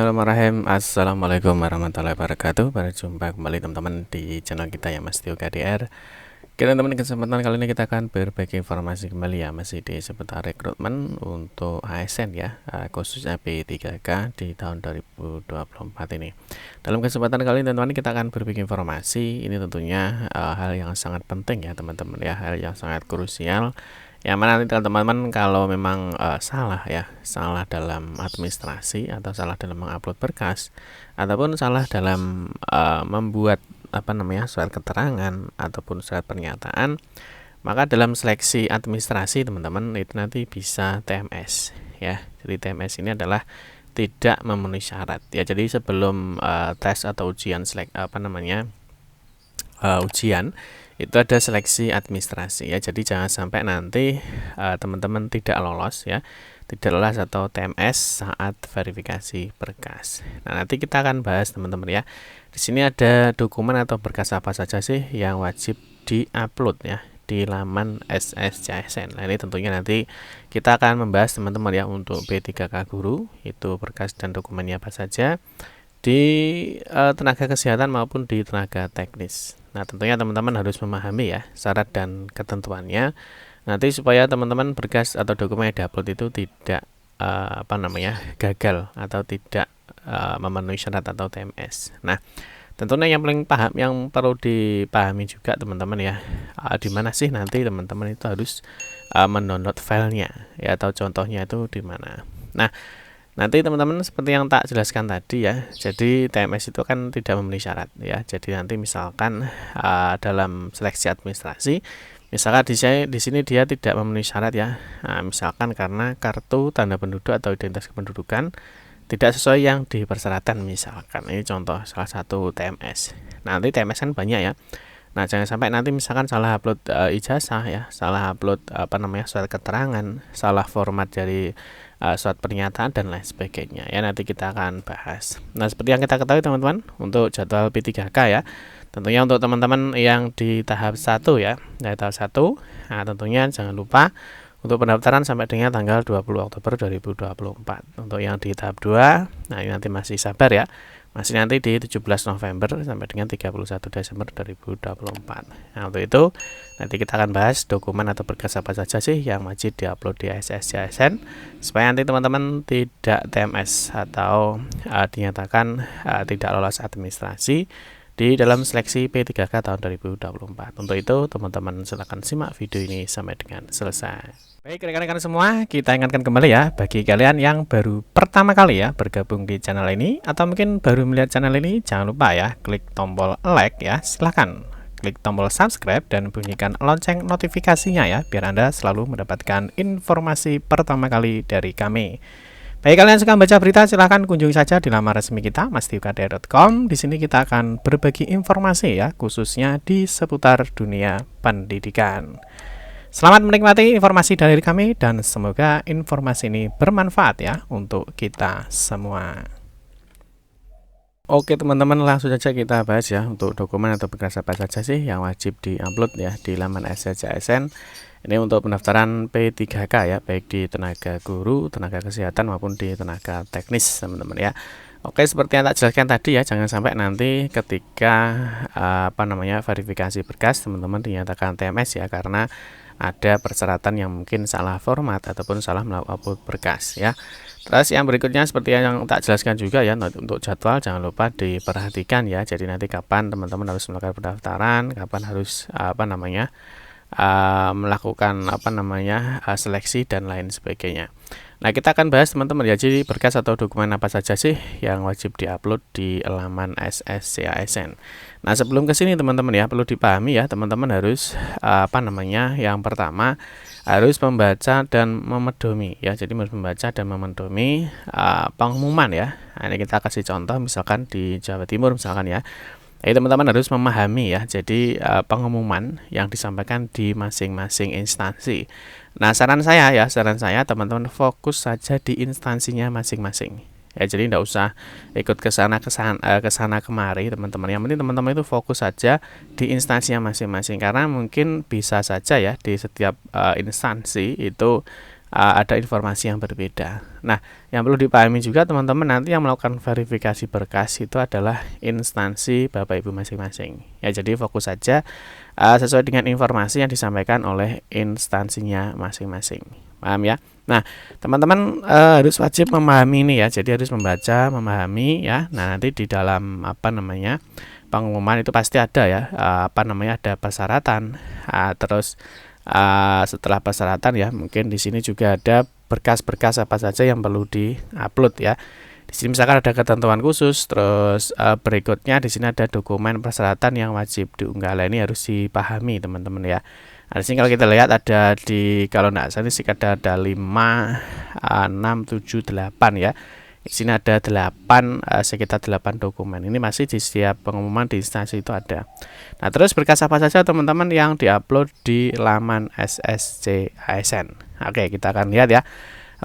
Bismillahirrahmanirrahim. Assalamualaikum warahmatullahi wabarakatuh. Berjumpa kembali teman-teman di channel kita ya, Mas Tio KDR. Teman-teman, kesempatan kali ini kita akan berbagi informasi kembali ya, masih di seputar rekrutmen untuk ASN ya, khususnya P3K di tahun 2024 ini. Dalam kesempatan kali ini teman-teman kita akan berbagi informasi. Ini tentunya hal yang sangat penting ya teman-teman ya, hal yang sangat krusial. Yang mana nanti teman-teman kalau memang salah dalam administrasi atau salah dalam mengupload berkas ataupun salah dalam membuat surat keterangan ataupun surat pernyataan, maka dalam seleksi administrasi teman-teman itu nanti bisa TMS ya. Jadi TMS ini adalah tidak memenuhi syarat ya. Jadi sebelum tes atau ujian ujian itu ada seleksi administrasi ya. Jadi jangan sampai nanti teman-teman tidak lolos ya, tidak lolos atau TMS saat verifikasi berkas. Nah, nanti kita akan bahas teman-teman ya. Di sini ada dokumen atau berkas apa saja sih yang wajib diupload ya di laman SSCASN. Nah, ini tentunya nanti kita akan membahas teman-teman ya, untuk P3K Guru itu berkas dan dokumennya apa saja di tenaga kesehatan maupun di tenaga teknis. Nah, tentunya teman-teman harus memahami ya syarat dan ketentuannya nanti supaya teman-teman berkas atau dokumen yang diupload itu tidak gagal atau tidak memenuhi syarat atau TMS. Nah, tentunya yang perlu dipahami juga teman-teman ya, di mana sih nanti teman-teman itu harus mendownload filenya ya, atau contohnya itu di mana. Nah, nanti teman-teman seperti yang tak jelaskan tadi ya, jadi TMS itu kan tidak memenuhi syarat ya. Jadi nanti misalkan dalam seleksi administrasi, misalkan di sini dia tidak memenuhi syarat ya, misalkan karena kartu tanda penduduk atau identitas kependudukan tidak sesuai yang dipersyaratkan, misalkan ini contoh salah satu TMS. Nanti TMS kan banyak ya. Nah, jangan sampai nanti misalkan salah upload ijazah ya, salah upload surat keterangan, salah format dari surat pernyataan dan lain sebagainya ya, nanti kita akan bahas. Nah, seperti yang kita ketahui teman-teman, untuk jadwal P3K ya, tentunya untuk teman-teman yang di tahap 1 ya, tahap 1, nah tentunya jangan lupa untuk pendaftaran sampai dengan tanggal 20 Oktober 2024. Untuk yang di tahap 2, nah ini nanti masih sabar ya, masih nanti di 17 November sampai dengan 31 Desember 2024. Nah, untuk itu nanti kita akan bahas dokumen atau berkas apa saja sih yang wajib diupload di SSCASN supaya nanti teman-teman tidak TMS atau dinyatakan tidak lolos administrasi di dalam seleksi P3K tahun 2024. Untuk itu teman-teman silahkan simak video ini sampai dengan selesai. Baik rekan-rekan semua, kita ingatkan kembali ya, bagi kalian yang baru pertama kali ya bergabung di channel ini atau mungkin baru melihat channel ini, jangan lupa ya klik tombol like ya, silahkan klik tombol subscribe dan bunyikan lonceng notifikasinya ya, biar Anda selalu mendapatkan informasi pertama kali dari kami. Bagi kalian yang suka baca berita, silahkan kunjungi saja di laman resmi kita mastiukdr.com. Di sini kita akan berbagi informasi ya, khususnya di seputar dunia pendidikan. Selamat menikmati informasi dari kami dan semoga informasi ini bermanfaat ya untuk kita semua. Oke teman-teman, langsung saja kita bahas ya untuk dokumen atau berkas apa saja sih yang wajib diupload ya di laman SSCASN. Ini untuk pendaftaran P3K ya, baik di tenaga guru, tenaga kesehatan maupun di tenaga teknis teman-teman ya. Oke, seperti yang tak jelaskan tadi ya, jangan sampai nanti ketika verifikasi berkas teman-teman dinyatakan TMS ya, karena ada persyaratan yang mungkin salah format ataupun salah melakukan berkas ya. Terus yang berikutnya seperti yang tak jelaskan juga ya, untuk jadwal jangan lupa diperhatikan ya. Jadi nanti kapan teman-teman harus melakukan pendaftaran, kapan harus melakukan seleksi dan lain sebagainya. Nah, kita akan bahas teman-teman ya, jadi berkas atau dokumen apa saja sih yang wajib diupload di laman SSCASN. Nah, sebelum ke sini teman-teman ya, perlu dipahami ya, teman-teman harus yang pertama harus membaca dan memedomi ya. Jadi harus membaca dan memedomi pengumuman ya. Nah, ini kita kasih contoh misalkan di Jawa Timur misalkan ya. Jadi teman-teman harus memahami ya, jadi pengumuman yang disampaikan di masing-masing instansi. Nah, saran saya teman-teman fokus saja di instansinya masing-masing. Ya, jadi tidak usah ikut ke sana kemari teman-teman. Yang penting teman-teman itu fokus saja di instansinya masing-masing, karena mungkin bisa saja ya di setiap instansi itu ada informasi yang berbeda. Nah, yang perlu dipahami juga teman-teman, nanti yang melakukan verifikasi berkas itu adalah instansi Bapak Ibu masing-masing. Ya, jadi fokus saja sesuai dengan informasi yang disampaikan oleh instansinya masing-masing. Paham ya? Nah, teman-teman harus wajib memahami ini ya. Jadi harus membaca, memahami ya. Nah, nanti di dalam pengumuman itu pasti ada ya, ada persyaratan. Terus setelah persyaratan ya, mungkin di sini juga ada berkas-berkas apa saja yang perlu di-upload ya. Di sini misalkan ada ketentuan khusus, terus berikutnya di sini ada dokumen persyaratan yang wajib diunggah. Ini harus dipahami teman-teman ya. Nah, di sini kalau kita lihat ada kalau tidak salah sih ada 5, 6, 7, 8 ya. Di sini ada 8, sekitar 8 dokumen. Ini masih di setiap pengumuman di instansi itu ada. Nah, terus berkas apa saja teman-teman yang diupload di laman SSC ASN. Oke, kita akan lihat ya.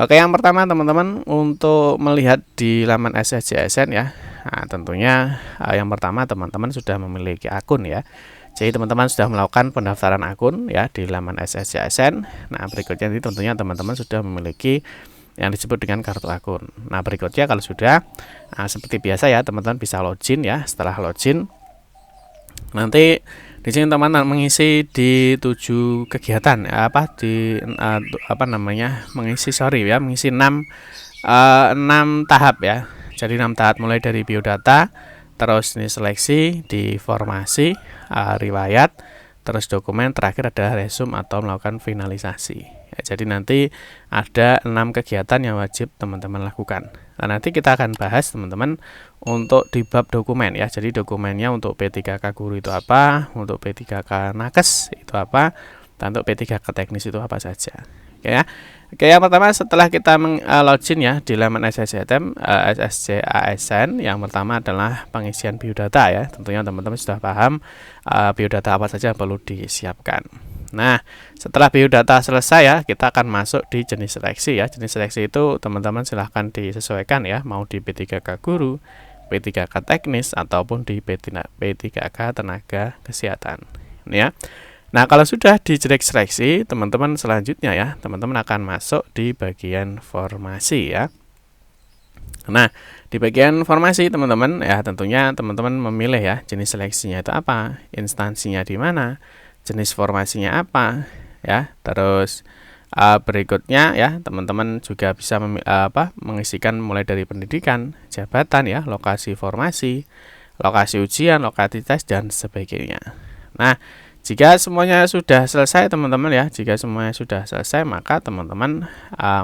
Oke, yang pertama teman-teman, untuk melihat di laman SSC ASN ya. Nah, tentunya yang pertama teman-teman sudah memiliki akun ya. Jadi teman-teman sudah melakukan pendaftaran akun ya di laman SSC ASN. Nah, berikutnya ini tentunya teman-teman sudah memiliki yang disebut dengan kartu akun. Nah, berikutnya kalau sudah, seperti biasa ya, teman-teman bisa login ya. Setelah login, nanti di sini teman-teman mengisi di 7 kegiatan mengisi 6 tahap ya. Jadi 6 tahap mulai dari biodata, terus ini seleksi, di formasi, riwayat, terus dokumen, terakhir ada resume atau melakukan finalisasi. Ya, jadi nanti ada 6 kegiatan yang wajib teman-teman lakukan. Nah, nanti kita akan bahas teman-teman untuk di bab dokumen ya. Jadi dokumennya untuk P3K guru itu apa, untuk P3K nakes itu apa, dan untuk P3K teknis itu apa saja. Oke ya. Oke, yang pertama setelah kita login ya di laman SSC ASN, yang pertama adalah pengisian biodata ya. Tentunya teman-teman sudah paham biodata apa saja yang perlu disiapkan. Nah, setelah biodata selesai ya, kita akan masuk di jenis seleksi ya. Jenis seleksi itu teman-teman silahkan disesuaikan ya, mau di P3K guru, P3K teknis, ataupun di P3K tenaga kesehatan. Ini ya. Nah, kalau sudah di jenis seleksi, teman-teman selanjutnya ya, teman-teman akan masuk di bagian formasi ya. Nah, di bagian formasi teman-teman ya, tentunya teman-teman memilih ya, jenis seleksinya itu apa, instansinya di mana, jenis formasinya apa ya. Terus berikutnya ya, teman-teman juga bisa mengisikan mulai dari pendidikan, jabatan ya, lokasi formasi, lokasi ujian, lokasi tes, dan sebagainya. Nah, jika semuanya sudah selesai teman-teman ya, maka teman-teman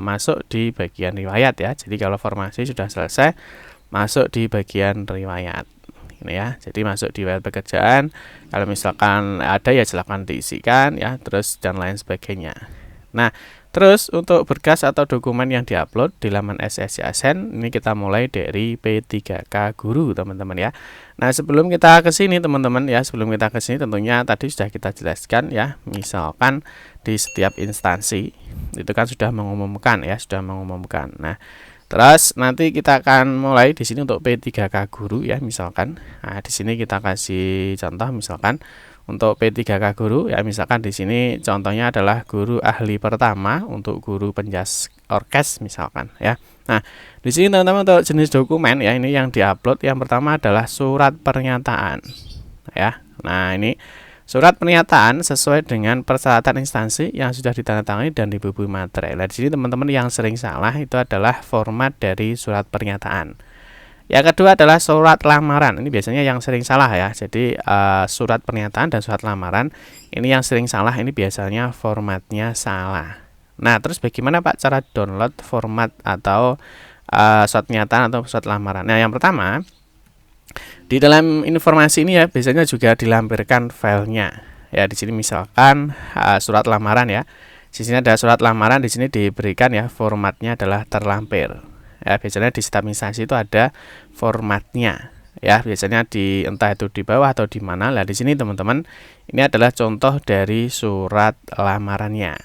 masuk di bagian riwayat ya. Jadi kalau formasi sudah selesai, masuk di bagian riwayat. Ini ya. Jadi masuk di riwayat pekerjaan. Kalau misalkan ada ya silakan diisikan ya, terus dan lain sebagainya. Nah, terus untuk berkas atau dokumen yang diupload di laman SSC ASN, ini kita mulai dari P3K guru teman-teman ya. Nah, sebelum kita ke sini teman-teman ya, tentunya tadi sudah kita jelaskan ya, misalkan di setiap instansi itu kan sudah mengumumkan ya, Nah, terus nanti kita akan mulai di sini untuk P3K guru ya, misalkan. Nah, di sini kita kasih contoh misalkan untuk P3K guru ya, misalkan di sini contohnya adalah guru ahli pertama untuk guru penjas orkes misalkan ya. Nah, di sini teman-teman untuk jenis dokumen ya, ini yang diupload yang pertama adalah surat pernyataan ya. Nah, ini surat pernyataan sesuai dengan persyaratan instansi yang sudah ditandatangani dan diberi materai. Nah, di sini teman-teman yang sering salah itu adalah format dari surat pernyataan. Yang kedua adalah surat lamaran. Ini biasanya yang sering salah ya. Jadi surat pernyataan dan surat lamaran ini yang sering salah. Ini biasanya formatnya salah. Nah, terus bagaimana Pak cara download format atau surat pernyataan atau surat lamaran? Nah, yang pertama di dalam informasi ini ya biasanya juga dilampirkan filenya. Ya, di sini misalkan surat lamaran ya. Di sini ada surat lamaran, di sini diberikan ya formatnya adalah terlampir. Ya, biasanya di setiap instansi itu ada formatnya. Ya, biasanya entah itu di bawah atau di mana. Nah, di sini teman-teman ini adalah contoh dari surat lamarannya.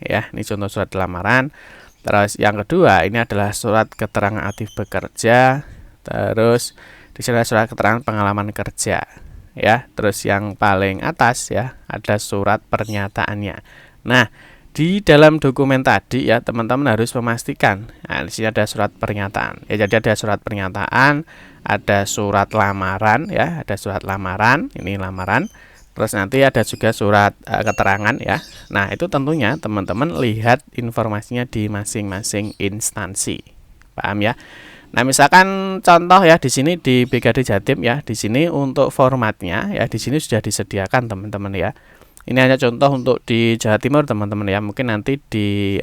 Ya, ini contoh surat lamaran. Terus yang kedua ini adalah surat keterangan aktif bekerja. Terus di sini ada surat keterangan pengalaman kerja. Ya, terus yang paling atas ya ada surat pernyataannya. Nah, di dalam dokumen tadi ya teman-teman harus memastikan. Nah, di sini ada surat pernyataan. Ya, jadi ada surat pernyataan, ada surat lamaran ya, ada surat lamaran, ini lamaran. Terus nanti ada juga surat keterangan ya. Nah, itu tentunya teman-teman lihat informasinya di masing-masing instansi. Paham ya? Nah, misalkan contoh ya di sini di BKD Jatim ya, di sini untuk formatnya ya di sini sudah disediakan teman-teman ya. Ini hanya contoh untuk di Jawa Timur teman-teman ya. Mungkin nanti di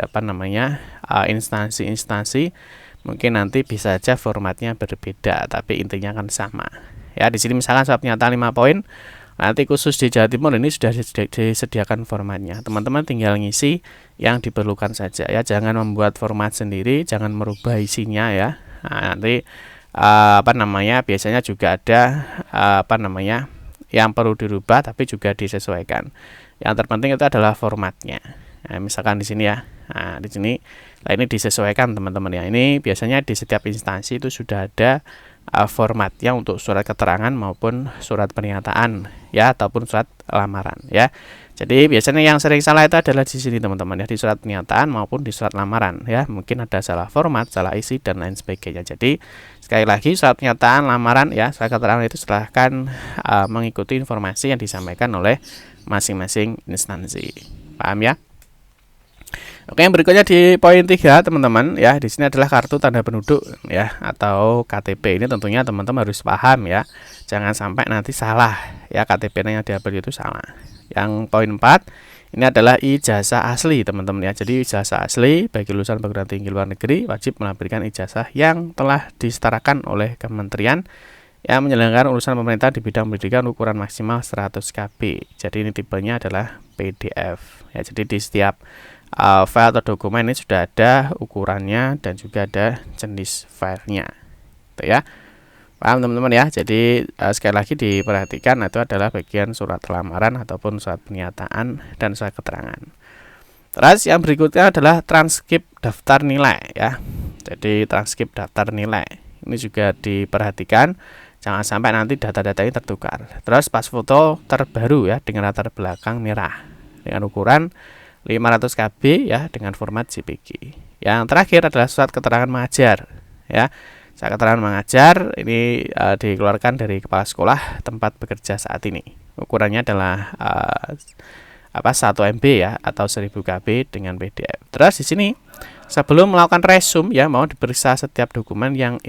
instansi-instansi mungkin nanti bisa saja formatnya berbeda, tapi intinya kan sama. Ya, di sini misalkan surat pernyataan 5 poin. Nanti khusus di Jawa Timur ini sudah disediakan formatnya. Teman-teman tinggal ngisi yang diperlukan saja ya. Jangan membuat format sendiri, jangan merubah isinya ya. Nah, nanti biasanya juga ada yang perlu dirubah tapi juga disesuaikan. Yang terpenting itu adalah formatnya. Nah, misalkan di sini ya. Nah, di sini ini disesuaikan teman-teman ya. Ini biasanya di setiap instansi itu sudah ada formatnya untuk surat keterangan maupun surat pernyataan ya ataupun surat lamaran ya. Jadi biasanya yang sering salah itu adalah di sini teman-teman ya, di surat pernyataan maupun di surat lamaran ya. Mungkin ada salah format, salah isi dan lain sebagainya. Jadi sekali lagi surat pernyataan, lamaran ya, surat keterangan itu silahkan mengikuti informasi yang disampaikan oleh masing-masing instansi. Paham ya? Oke, yang berikutnya di poin 3 teman-teman ya, di sini adalah kartu tanda penduduk ya atau KTP. Ini tentunya teman-teman harus paham ya. Jangan sampai nanti salah ya, KTP-nya yang diambil itu salah. Yang poin 4 ini adalah ijazah asli teman-teman ya. Jadi ijazah asli bagi lulusan perguruan tinggi luar negeri wajib melampirkan ijazah yang telah disetarakan oleh kementerian yang menyelenggarakan urusan pemerintah di bidang pendidikan ukuran maksimal 100 KB. Jadi ini tipenya adalah PDF ya. Jadi di setiap file atau dokumen ini sudah ada ukurannya dan juga ada jenis filenya gitu ya. Paham teman-teman ya. Jadi sekali lagi diperhatikan itu adalah bagian surat lamaran ataupun surat pernyataan dan surat keterangan. Terus yang berikutnya adalah transkrip daftar nilai ya. Jadi transkrip daftar nilai ini juga diperhatikan, jangan sampai nanti data-data ini tertukar. Terus pas foto terbaru ya dengan latar belakang merah dengan ukuran 500 KB ya dengan format JPG. Yang terakhir adalah surat keterangan mengajar ya. Surat keterangan mengajar ini dikeluarkan dari kepala sekolah tempat bekerja saat ini. Ukurannya adalah 1 MB ya atau 1000 KB dengan PDF. Terus di sini sebelum melakukan resume ya, mau diperiksa setiap dokumen yang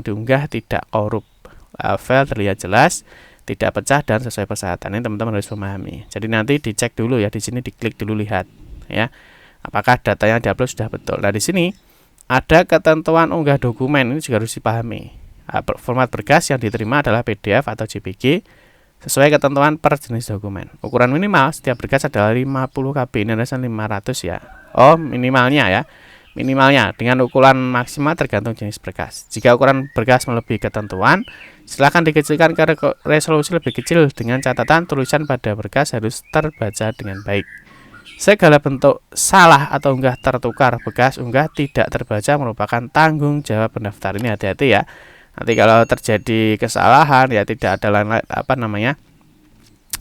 diunggah tidak korup. File terlihat jelas, tidak pecah dan sesuai persyaratan. Ini teman-teman harus memahami. Jadi nanti dicek dulu ya, di sini diklik dulu lihat ya. Apakah data yang diupload sudah betul. Nah, di sini ada ketentuan unggah dokumen, ini juga harus dipahami. Format berkas yang diterima adalah PDF atau JPG sesuai ketentuan per jenis dokumen. Ukuran minimal setiap berkas adalah 50 KB, ini adalah 500 ya. Oh, minimalnya ya. Minimalnya dengan ukuran maksimal tergantung jenis berkas. Jika ukuran berkas melebihi ketentuan, silakan dikecilkan ke resolusi lebih kecil dengan catatan tulisan pada berkas harus terbaca dengan baik. Segala bentuk salah atau unggah tertukar berkas unggah tidak terbaca merupakan tanggung jawab pendaftar. Ini hati-hati ya. Nanti kalau terjadi kesalahan ya tidak ada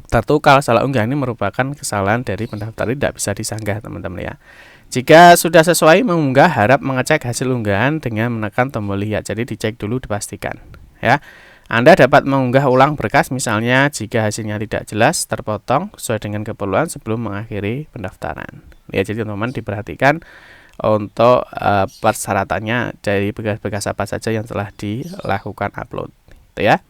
tertukar salah unggah, ini merupakan kesalahan dari pendaftar, tidak bisa disanggah teman-teman ya. Jika sudah sesuai mengunggah, harap mengecek hasil unggahan dengan menekan tombol lihat. Jadi dicek dulu, dipastikan ya. Anda dapat mengunggah ulang berkas misalnya jika hasilnya tidak jelas, terpotong sesuai dengan keperluan sebelum mengakhiri pendaftaran. Ya, jadi teman-teman diperhatikan untuk persyaratannya dari berkas-berkas apa saja yang telah dilakukan upload, gitu ya.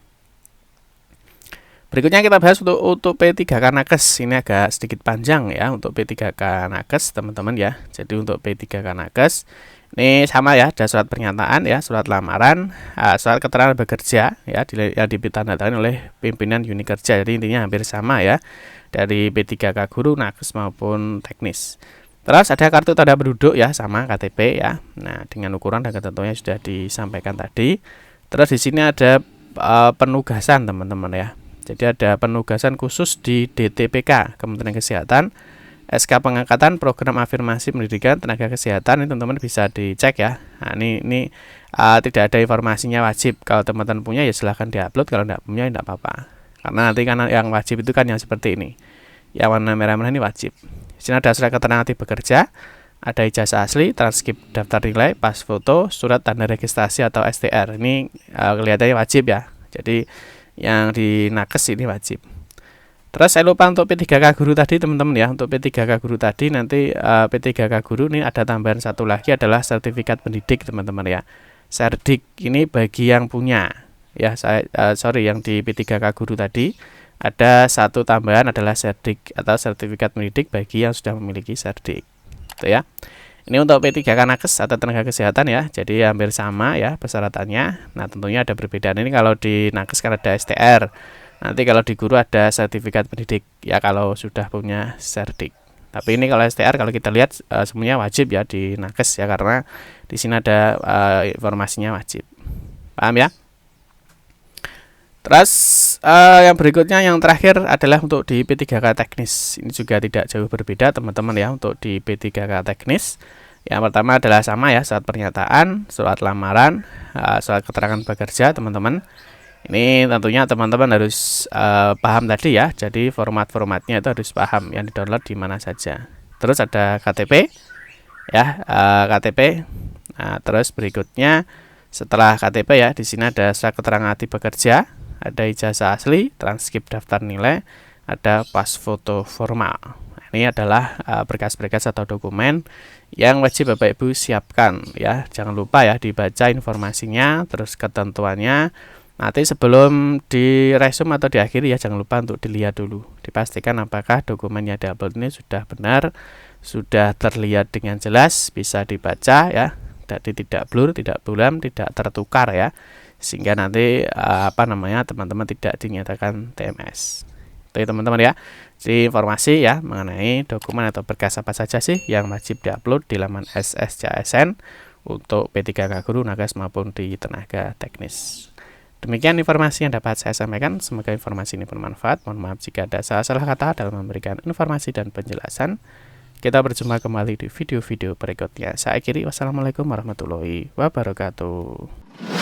Berikutnya kita bahas untuk P3K Nakes. Ini agak sedikit panjang ya untuk P3K Nakes teman-teman ya. Jadi untuk P3K Nakes ini sama ya, ada surat pernyataan ya, surat lamaran, surat keterangan bekerja ya yang ditandatangani oleh pimpinan unit kerja. Jadi intinya hampir sama ya dari P3K guru, nakes maupun teknis. Terus ada kartu tanda penduduk ya, sama KTP ya. Nah, dengan ukuran dan ketentuannya sudah disampaikan tadi. Terus di sini ada penugasan teman-teman ya. Jadi ada penugasan khusus di DTPK Kementerian Kesehatan, SK pengangkatan program afirmasi pendidikan tenaga kesehatan. Ini teman-teman bisa dicek ya. Nah, ini tidak ada informasinya wajib. Kalau teman-teman punya ya silahkan diupload, kalau tidak punya ya tidak apa-apa. Karena nanti yang wajib itu kan yang seperti ini. Yang warna merah-merah ini wajib Di sini ada surat keterangan aktif bekerja, ada ijazah asli, transkrip daftar nilai, pas foto, surat tanda registrasi atau STR. Ini kelihatannya wajib ya. Jadi yang di nakes ini wajib. Terus saya lupa untuk P3K guru tadi teman-teman ya. Untuk P3K guru tadi nanti P3K guru ini ada tambahan satu lagi adalah sertifikat pendidik teman-teman ya. Serdik ini bagi yang punya ya. Yang di P3K guru tadi ada satu tambahan adalah serdik atau sertifikat pendidik bagi yang sudah memiliki serdik. Gitu ya. Ini untuk P3K nakes atau tenaga kesehatan ya. Jadi hampir sama ya persyaratannya. Nah, tentunya ada perbedaan. Ini kalau di nakes kan ada STR. Nanti kalau di guru ada sertifikat pendidik ya kalau sudah punya serdik. Tapi ini kalau STR kalau kita lihat semuanya wajib ya di nakes ya karena di sini ada informasinya wajib. Paham ya? Terus yang berikutnya yang terakhir adalah untuk di P3K teknis. Ini juga tidak jauh berbeda teman-teman ya untuk di P3K teknis. Yang pertama adalah sama ya, surat pernyataan, surat lamaran, surat keterangan bekerja teman-teman. Ini tentunya teman-teman harus paham tadi ya. Jadi format-formatnya itu harus paham yang di-download di mana saja. Terus ada KTP ya, KTP. Nah, terus berikutnya setelah KTP ya, di sini ada surat keterangan aktif bekerja, ada ijazah asli, transkrip daftar nilai, ada pas foto formal. Ini adalah berkas-berkas atau dokumen yang wajib Bapak Ibu siapkan ya. Jangan lupa ya dibaca informasinya, terus ketentuannya. Nanti sebelum di resume atau diakhiri ya jangan lupa untuk dilihat dulu. Dipastikan apakah dokumen yang diupload ini sudah benar, sudah terlihat dengan jelas, bisa dibaca ya. Jadi tidak blur, tidak buram, tidak tertukar ya. Sehingga nanti teman-teman tidak dinyatakan TMS. Itu teman-teman ya. Jadi informasi ya mengenai dokumen atau berkas apa saja sih yang wajib diupload di laman SSCASN untuk P3K guru, nakes maupun di tenaga teknis. Demikian informasi yang dapat saya sampaikan. Semoga informasi ini bermanfaat. Mohon maaf jika ada salah-salah kata dalam memberikan informasi dan penjelasan. Kita berjumpa kembali di video-video berikutnya. Saya akhiri. Wassalamualaikum warahmatullahi wabarakatuh.